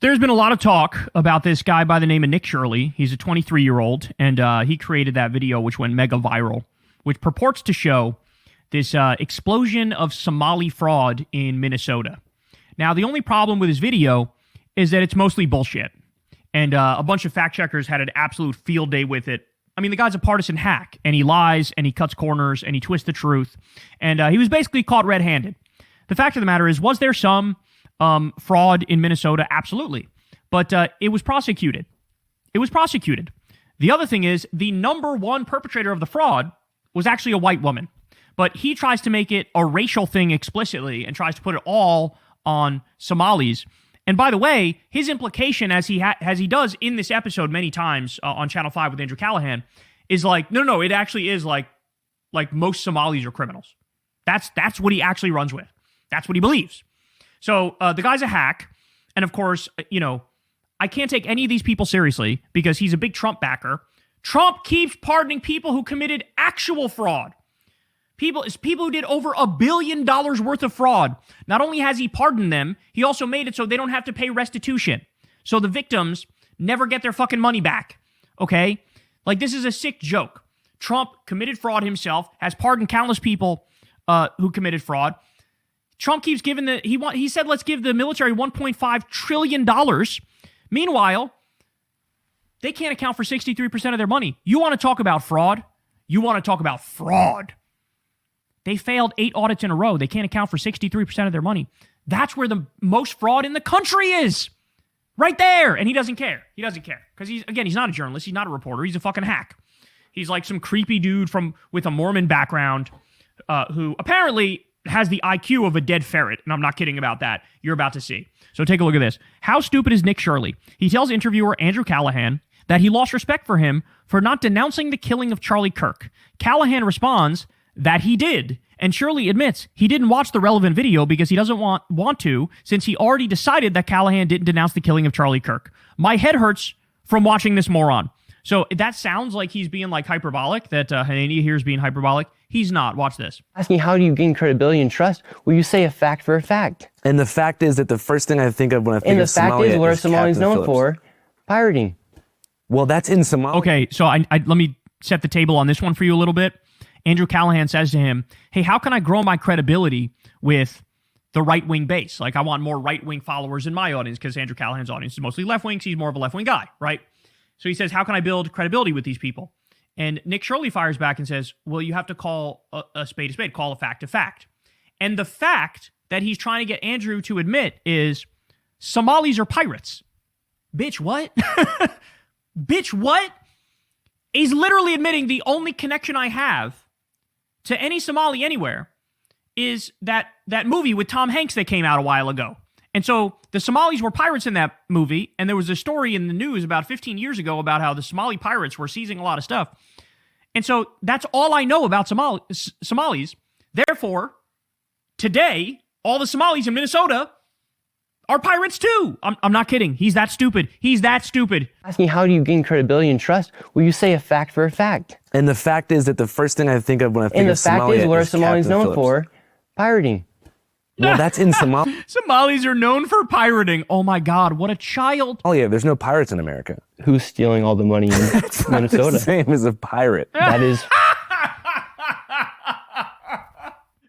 There's been a lot of talk about this guy by the name of Nick Shirley. He's a 23-year-old, and he created that video which went mega viral, which purports to show this explosion of Somali fraud in Minnesota. Now, the only problem with his video is that it's mostly bullshit, and a bunch of fact checkers had an absolute field day with it. I mean, the guy's a partisan hack, and he lies, and he cuts corners, and he twists the truth, and he was basically caught red-handed. The fact of the matter is, was there some fraud in Minnesota? Absolutely. But it was prosecuted. It was prosecuted. The other thing is, the number one perpetrator of the fraud was actually a white woman. But he tries to make it a racial thing explicitly and tries to put it all on Somalis. And by the way, his implication, as he does in this episode many times on Channel 5 with Andrew Callahan, is like, no, it actually is like most Somalis are criminals. That's what he actually runs with. That's what he believes. So the guy's a hack. And of course, I can't take any of these people seriously because he's a big Trump backer. Trump keeps pardoning people who committed actual fraud. People who did over $1 billion worth of fraud. Not only has he pardoned them, he also made it so they don't have to pay restitution. So the victims never get their fucking money back. Okay? Like, this is a sick joke. Trump committed fraud himself, has pardoned countless people who committed fraud. Trump keeps giving he said, let's give the military $1.5 trillion. Meanwhile, they can't account for 63% of their money. You want to talk about fraud? You want to talk about fraud? They failed 8 audits in a row. They can't account for 63% of their money. That's where the most fraud in the country is. Right there. And he doesn't care. He doesn't care. Because he's not a journalist. He's not a reporter. He's a fucking hack. He's like some creepy dude with a Mormon background who apparently has the IQ of a dead ferret. And I'm not kidding about that. You're about to see. So take a look at this. How stupid is Nick Shirley? He tells interviewer Andrew Callahan that he lost respect for him for not denouncing the killing of Charlie Kirk. Callahan responds that he did, and Shirley admits he didn't watch the relevant video because he doesn't want to, since he already decided that Callahan didn't denounce the killing of Charlie Kirk. My head hurts from watching this moron. So that sounds like he's being like hyperbolic, that Hanania here is being hyperbolic. He's not. Watch this. Ask me, how do you gain credibility and trust? Well, you say a fact for a fact. And the fact is that the first thing I think of when I think of Somalia, and the fact is, what are Somalis known for? Pirating. Well, that's in Somalia. Okay, so let me set the table on this one for you a little bit. Andrew Callahan says to him, hey, how can I grow my credibility with the right-wing base? Like, I want more right-wing followers in my audience because Andrew Callahan's audience is mostly left-wing, so he's more of a left-wing guy, right? So he says, how can I build credibility with these people? And Nick Shirley fires back and says, well, you have to call a spade, call a fact a fact. And the fact that he's trying to get Andrew to admit is Somalis are pirates. Bitch, what? Bitch, what? He's literally admitting the only connection I have to any Somali anywhere is that movie with Tom Hanks that came out a while ago. And so the Somalis were pirates in that movie, and there was a story in the news about 15 years ago about how the Somali pirates were seizing a lot of stuff. And so that's all I know about Somalis. Therefore, today, all the Somalis in Minnesota are pirates too. I'm not kidding. He's that stupid. He's that stupid. Ask me, how do you gain credibility and trust? Well, you say a fact for a fact. And the fact is that the first thing I think of when I think of Somalia, and the fact is, what are Somalis known for? Pirating. Well, that's in Somalia. Somalis are known for pirating. Oh my God, what a child. Oh yeah, there's no pirates in America. Who's stealing all the money in Minnesota? Not the same as a pirate. That is.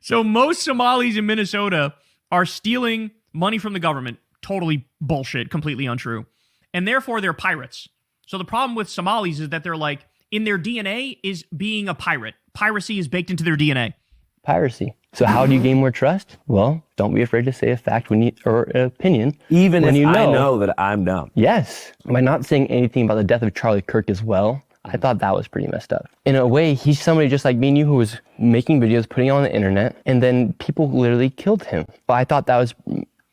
So most Somalis in Minnesota are stealing money from the government. Totally bullshit, completely untrue. And therefore they're pirates. So the problem with Somalis is that they're like, in their DNA is being a pirate. Piracy is baked into their DNA. Piracy. So how do you gain more trust? Well, don't be afraid to say a fact or an opinion. Even if I know that I'm dumb. Yes. By not saying anything about the death of Charlie Kirk as well, I thought that was pretty messed up. In a way, he's somebody just like me and you who was making videos, putting it on the internet, and then people literally killed him. But I thought that was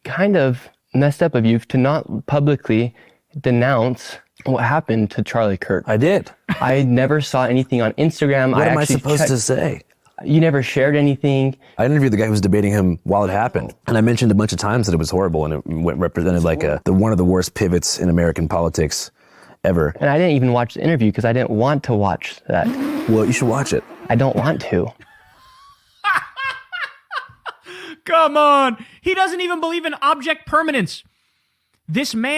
kind of messed up of you to not publicly denounce what happened to Charlie Kirk. I did. I never saw anything on Instagram. What am I supposed to say? You never shared anything. I interviewed the guy who was debating him while it happened. And I mentioned a bunch of times that it was horrible and it represented like one of the worst pivots in American politics ever. And I didn't even watch the interview because I didn't want to watch that. Well, you should watch it. I don't want to. Come on. He doesn't even believe in object permanence. This man